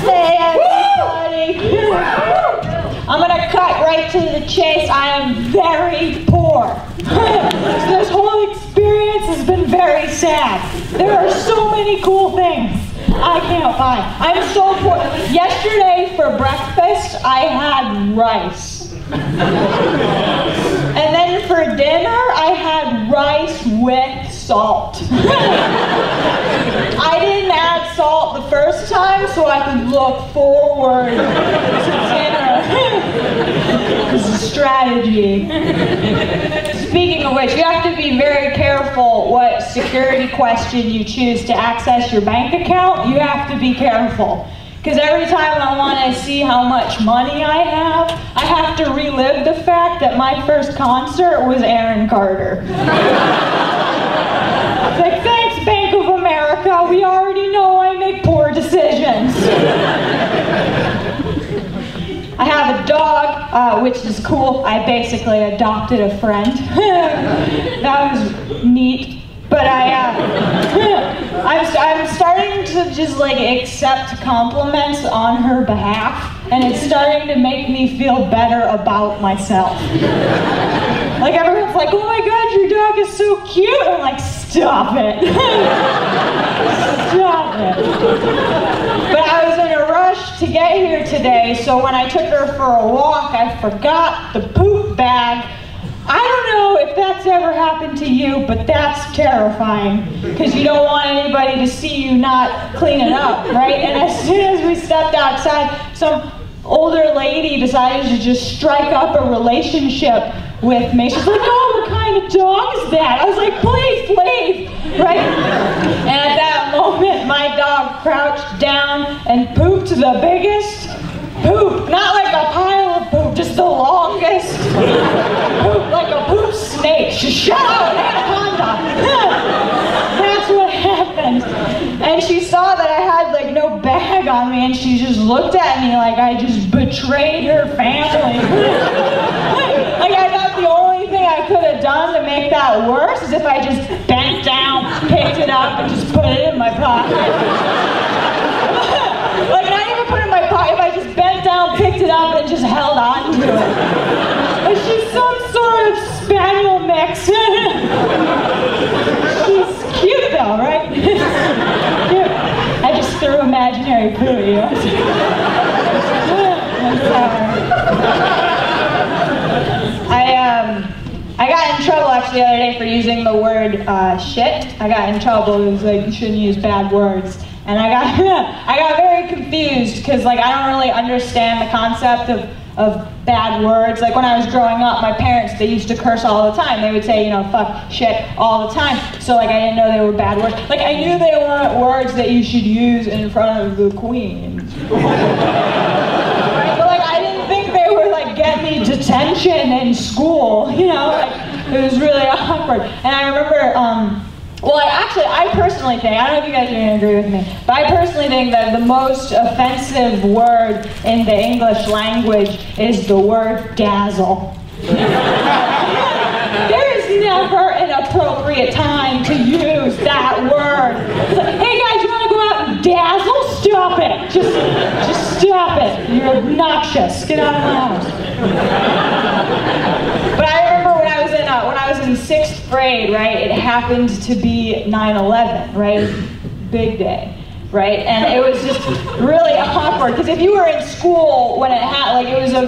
Hey everybody! I'm gonna cut right to the chase. I am very poor. This whole experience has been very sad. There are so many cool things I can't buy. I'm so poor. Yesterday for breakfast, I had rice. And then for dinner, I had rice with salt. I didn't add salt the first time, so I could look forward to dinner. This is strategy. Speaking of which, you have to be very careful what security question you choose to access your bank account. You have to be careful. Because every time I want to see how much money I have to relive the fact that my first concert was Aaron Carter. It's like, thanks, Bank of America. We already know I make poor decisions. I have a dog, which is cool. I basically adopted a friend. That was neat. But I'm starting to just like accept compliments on her behalf, and it's starting to make me feel better about myself. Like everyone's like, oh my God, your dog is so cute. I'm like, stop it. Stop it. But I was in a rush to get here today, so when I took her for a walk, I forgot the poop bag. I don't know if that's ever happened to you, but that's terrifying, because you don't want anybody to see you not clean it up, right? And as soon as we stepped outside, some older lady decided to just strike up a relationship with me. She's like, oh, what kind of dog is that? I was like, please, please, right? And at that moment, my dog crouched down and pooped the biggest poop, not like a pile of poop, just the longest poop, like a poop snake. She shut out an anaconda. That's what happened. And she saw that I had like no bag on me, and she just looked at me like I just betrayed her family. Like I thought the only thing I could have done to make that worse is if I just bent down, picked it up, and just put it in my pocket. Like not even put it in my pocket, if I just bent down, picked it up, and just held on to it. Like she's some sort of spaniel mix. She's cute though, right? Cute. I just threw imaginary poo at you. I got in trouble actually the other day for using the word shit. I got in trouble. It was like, you shouldn't use bad words. And I got very confused because like I don't really understand the concept of bad words. Like when I was growing up, my parents, they used to curse all the time. They would say, you know, fuck, shit all the time. So like I didn't know they were bad words. Like I knew they weren't words that you should use in front of the queen. Right? But like I didn't think they were like get me detention in school, you know? Like it was really awkward. And I remember, well, I personally think, I don't know if you guys are going to agree with me, but I personally think that the most offensive word in the English language is the word dazzle. There is never an appropriate time to use that word. It's like, hey guys, you want to go out and dazzle? Stop it. Just stop it. You're obnoxious. Get out of my house. But I remember when I was in 6th grade, right, it happened to be 9/11, right? Big day, right? And it was just really awkward, because if you were in school when it happened, like it was a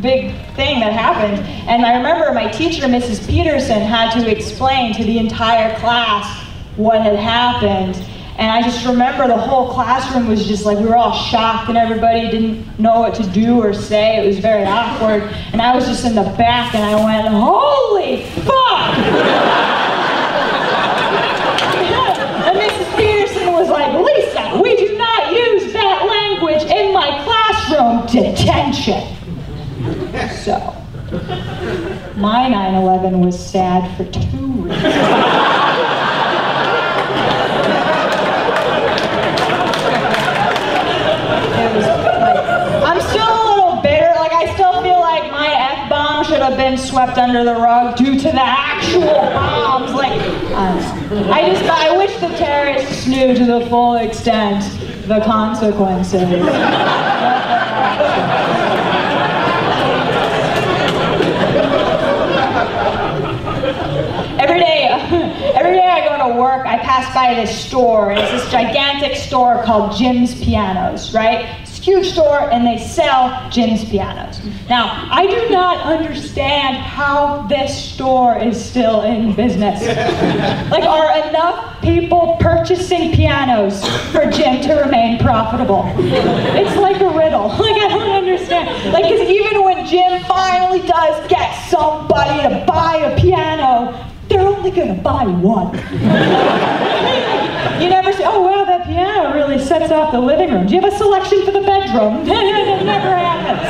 big thing that happened. And I remember my teacher, Mrs. Peterson, had to explain to the entire class what had happened. And I just remember the whole classroom was just like, we were all shocked and everybody didn't know what to do or say. It was very awkward. And I was just in the back and I went, holy fuck! And Mrs. Peterson was like, Lisa, we do not use that language in my classroom. Detention. So, my 9/11 was sad for 2 reasons. I'm still a little bitter. Like I still feel like my F-bomb should have been swept under the rug due to the actual bombs. Like I don't know. I wish the terrorists knew to the full extent the consequences. Every day I go to work, I pass by this store, and it's this gigantic store called Jim's Pianos, right? It's a huge store, and they sell Jim's Pianos. Now, I do not understand how this store is still in business. Like, are enough people purchasing pianos for Jim to remain profitable? It's like a riddle. Like, I don't understand. Like, because even when Jim finally does get somebody to buy a piano, they're only gonna buy one. You never say, oh wow, that piano really sets off the living room. Do you have a selection for the bedroom? That never happens.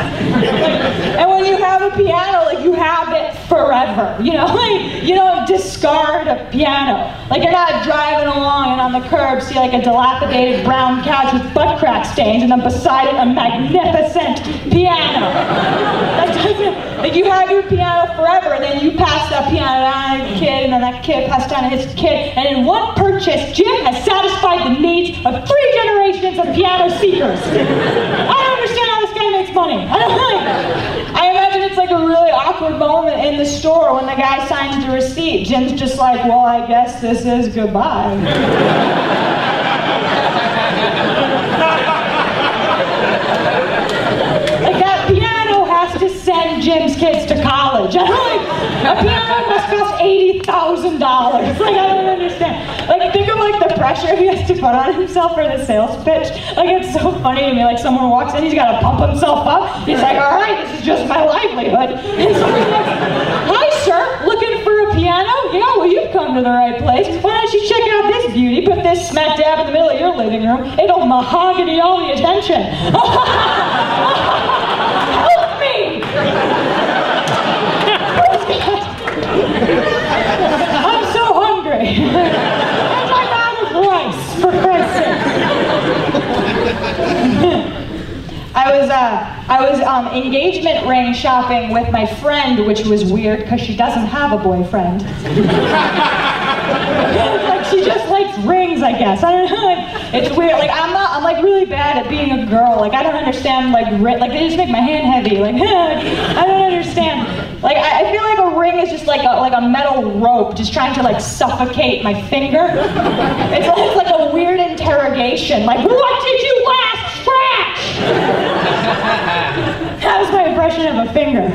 Like, and when you have a piano, like, you have it forever. You know, like, you don't discard a piano. Like, you're not driving along and on the curb see like a dilapidated brown couch with butt crack stains and then beside it a magnificent piano. That doesn't, like, you have your piano forever, and then you pass that piano down to a kid, and then that kid passed down to his kid, and in one purchase, Jim has satisfied the needs of 3 generations of piano seekers. I don't understand how this guy makes money. I imagine it's like a really awkward moment in the store when the guy signs the receipt. Jim's just like, well, I guess this is goodbye. Like, that piano has to send Jim's kids to college. I'm like, a piano must cost $80,000. Like, I don't understand. Like, think of like the pressure he has to put on himself for the sales pitch. Like, it's so funny to me. Like, someone walks in, he's got to pump himself up. He's like, all right, this is just my livelihood. And someone's like, hi, sir, looking for a piano? Yeah, well, you've come to the right place. Why don't you check out this beauty? Put this smack dab in the middle of your living room. It'll mahogany all the attention. Help me! I'm so hungry. And I'm out of rice, for Christ's sake. I was engagement ring shopping with my friend, which was weird because she doesn't have a boyfriend. Like, she just likes rings, I guess. I don't know. Like, it's weird. Like, I'm like really bad at being a girl. Like, I don't understand. Like they just make my hand heavy. Like, I don't understand. Like, I feel like a ring is just like a metal rope, just trying to like suffocate my finger. It's like a weird interrogation. Like, what did you last scratch? That was my impression of a finger.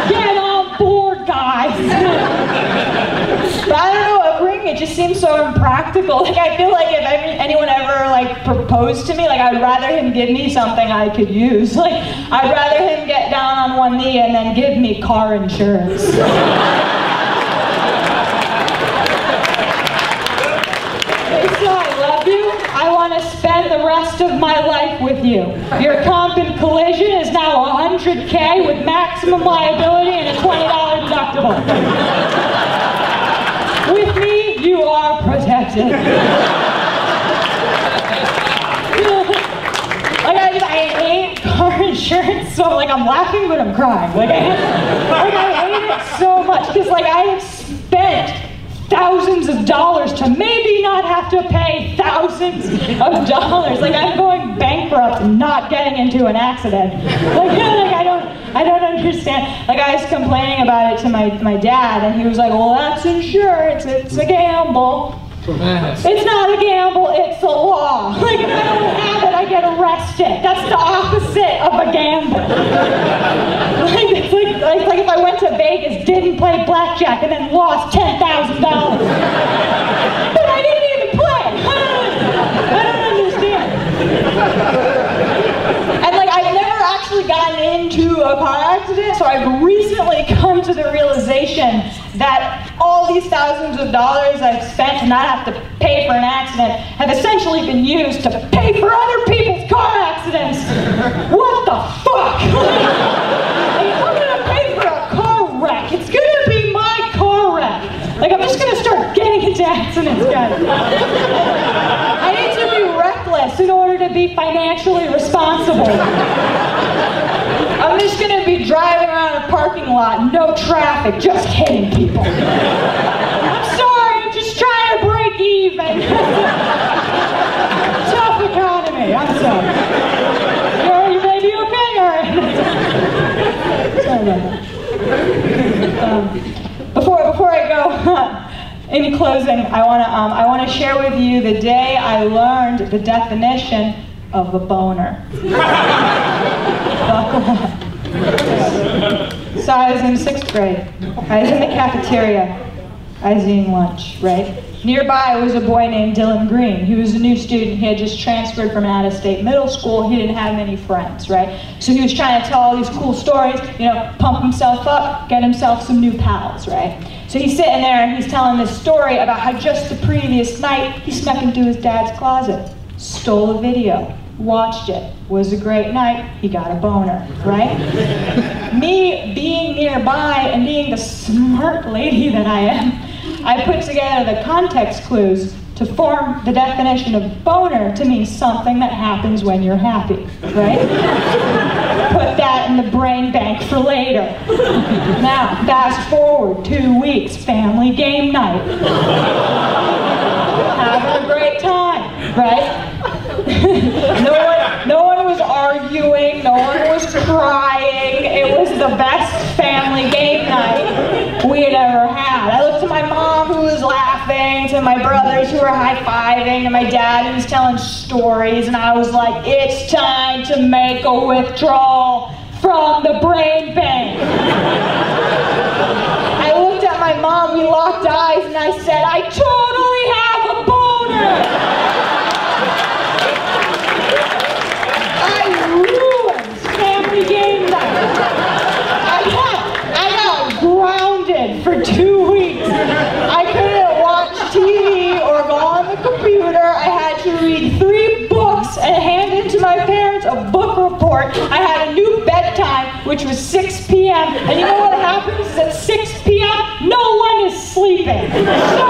Get on board, guys. But I don't know, a ring, it just seems so impractical. Like, I feel like if anyone ever like proposed to me, like, I'd rather him give me something I could use. Like, I'd rather him get down on one knee and then give me car insurance. So I love you. I want to spend the rest of my life with you. Your comp and collision is now $100K with maximum liability and a $20 deductible. With me, you are protected. Like, I hate car insurance, so like I'm laughing but I'm crying. Like I hate it so much because like I have spent thousands of dollars to maybe not have to pay thousands of dollars. Like, I'm going bankrupt and not getting into an accident. Like I don't understand. Like, I was complaining about it to my dad, and he was like, well, that's insurance, it's a gamble. It's not a gamble, it's a law. Like, if I don't have it, I get arrested. That's the opposite of a gamble. Like, it's like if I went to Vegas, didn't play blackjack, and then lost $10,000. But I didn't even play. I don't understand. And like, I've never actually gotten into a car accident, so I've recently come to the realization that all these thousands of dollars I've spent to not have to pay for an accident have essentially been used to pay for other people's car accidents. What the fuck? Like, if I'm gonna pay for a car wreck, it's gonna be my car wreck. Like, I'm just gonna start getting into accidents, guys. I need to be reckless in order to be financially responsible. I'm just gonna be driving around a parking lot, no traffic, just hitting people. I'm sorry, I'm just trying to break even. Tough be closing. I wanna share with you the day I learned the definition of a boner. Buckle up. So I was in 6th grade. I was in the cafeteria. I was eating lunch, right? Nearby was a boy named Dylan Green. He was a new student. He had just transferred from an out-of-state middle school. He didn't have many friends, right? So he was trying to tell all these cool stories, you know, pump himself up, get himself some new pals, right? So he's sitting there and he's telling this story about how just the previous night he snuck into his dad's closet, stole a video, watched it, was a great night, he got a boner, right? Me being nearby and being the smart lady that I am, I put together the context clues to form the definition of boner to mean something that happens when you're happy, right? Put that in the brain bank for later. Now, fast forward 2 weeks, family game night. Having a great time, right? No one was arguing, no one was crying. It was the best family game night we had ever had. I looked at my mom who was laughing, to my brothers who were high-fiving, and my dad who was telling stories, and I was like, it's time to make a withdrawal from the brain bank. I looked at my mom, we locked eyes, and I said, I totally have a boner! For 2 weeks. I couldn't watch TV or go on the computer. I had to read 3 books and hand in to my parents a book report. I had a new bedtime, which was 6 p.m. And you know what happens at 6 p.m.? No one is sleeping. So